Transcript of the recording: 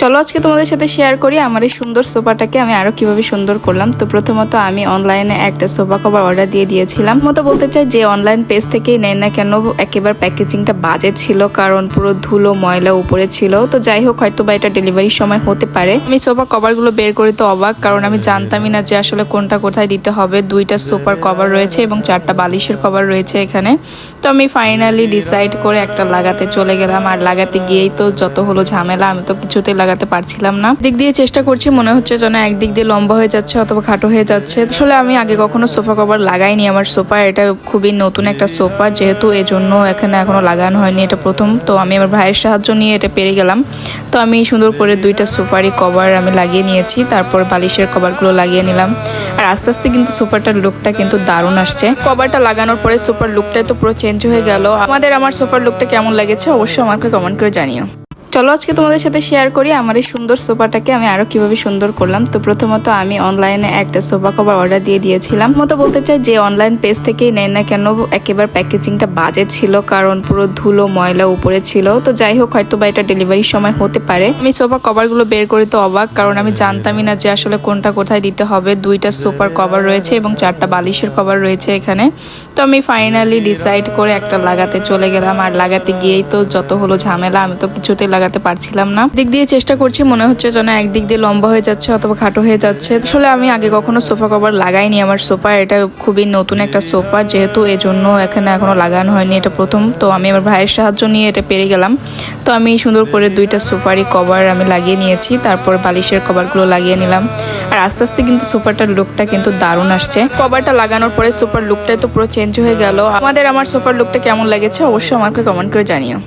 চলো আজকে তোমাদের সাথে শেয়ার করি আমার এই সুন্দর সোফাটাকে আমি আরো কিভাবে সুন্দর করলাম। তো প্রথমত আমি অনলাইনে একটা সোফা কভার অর্ডার দিয়ে দিয়েছিলাম। মতো বলতে চাই যে অনলাইন পেজ থেকেই নেন না কেন, একেবারে প্যাকেজিংটা বাজে ছিল, কারণ পুরো ধুলো ময়লা উপরে ছিল। তো যাই হোক, হয়তো বা এটা ডেলিভারির সময় হতে পারে। আমি সোফা কভারগুলো বের করে তো অবাক, কারণ আমি জানতামই না যে আসলে কোনটা কোথায় দিতে হবে। 2টা সোফার কভার রয়েছে এবং 4টা বালিশের কভার রয়েছে এখানে। তো আমি ফাইনালি ডিসাইড করে একটা লাগাতে চলে গেলাম, আর লাগাতে গিয়েই তো যত হলো ঝামেলা, আমি তো কিছুতেই লাগাতে পারছিলাম না। দিক দিয়ে চেষ্টা করছি, মনে হচ্ছে যেন একদিক দিয়ে লম্বা হয়ে যাচ্ছে অথবা খাটো হয়ে যাচ্ছে। আসলে আমি আগে কখনো সোফা কভার লাগাইনি আমার সোফা, এটা খুবই নতুন একটা সোফা যেহেতু, এজন্য এখানে এখনো লাগানো হয়নি, এটা প্রথম। তো আমি আমার ভাইয়ের সাহায্য নিয়ে এটা পেরে গেলাম। তো আমি সুন্দর করে 2টা সোফারই কভার আমি লাগিয়ে নিয়েছি, তারপর বালিশের কভারগুলো লাগিয়ে নিলাম। আর আস্তে আস্তে কিন্তু সোফাটার লুকটা কিন্তু দারুণ আসছে। কভারটা লাগানোর পরে সোফার লুকটা তো পুরো চেঞ্জ হয়ে গেল। আমার সোফার লুকটা কেমন লেগেছে অবশ্যই আমাকে কমেন্ট করে জানিও। চলো আজকে তোমাদের সাথে শেয়ার করি আমার এই সুন্দর সোফাটাকে আমি আরো কিভাবে সুন্দর করলাম। তো প্রথমত আমি অনলাইনে একটা সোফা কভার অর্ডার দিয়ে দিয়েছিলাম। মতো বলতে চাই যে অনলাইন পেজ থেকেই নেন না কেন, একেবারে প্যাকেজিংটা বাজে ছিল, কারণ পুরো ধুলো ময়লা উপরে ছিল। তো যাই হোক, হয়তো বা এটা ডেলিভারির সময় হতে পারে। আমি সোফা কভারগুলো বের করে তো অবাক, কারণ আমি জানতামই না যে আসলে কোনটা কোথায় দিতে হবে। 2টা সোফার কভার রয়েছে এবং 4টা বালিশের কভার রয়েছে এখানে। তো আমি ফাইনালি ডিসাইড করে একটা লাগাতে চলে গেলাম, আর লাগাতে গিয়েই তো যত হলো ঝামেলা, আমি তো কিছুতেই লাগাতে পারছিলাম না। দিক দিয়ে চেষ্টা করছি, মনে হচ্ছে যেন একদিক দিয়ে লম্বা হয়ে যাচ্ছে অথবা খাটো হয়ে যাচ্ছে। আসলে আমি আগে কখনো সোফা কভার লাগাইনি আমার সোফা, এটা খুবই নতুন একটা সোফা যেহেতু, এজন্য এখানে এখনো লাগানো হয়নি, এটা প্রথম। তো আমি আমার ভাইয়ের সাহায্য নিয়ে এটা পেরে গেলাম। তো আমি সুন্দর করে 2টা সোফারই কভার আমি লাগিয়ে নিয়েছি, তারপর বালিশের কভারগুলো লাগিয়ে নিলাম। আর আস্তে আস্তে কিন্তু সোফাটার লুকটা কিন্তু দারুণ আসছে। কভারটা লাগানোর পরে সোফার লুকটাই তো পুরো চেঞ্জ হয়ে গেল। আমার সোফার লুকটা কেমন লেগেছে অবশ্যই আমাকে কমেন্ট করে জানিও।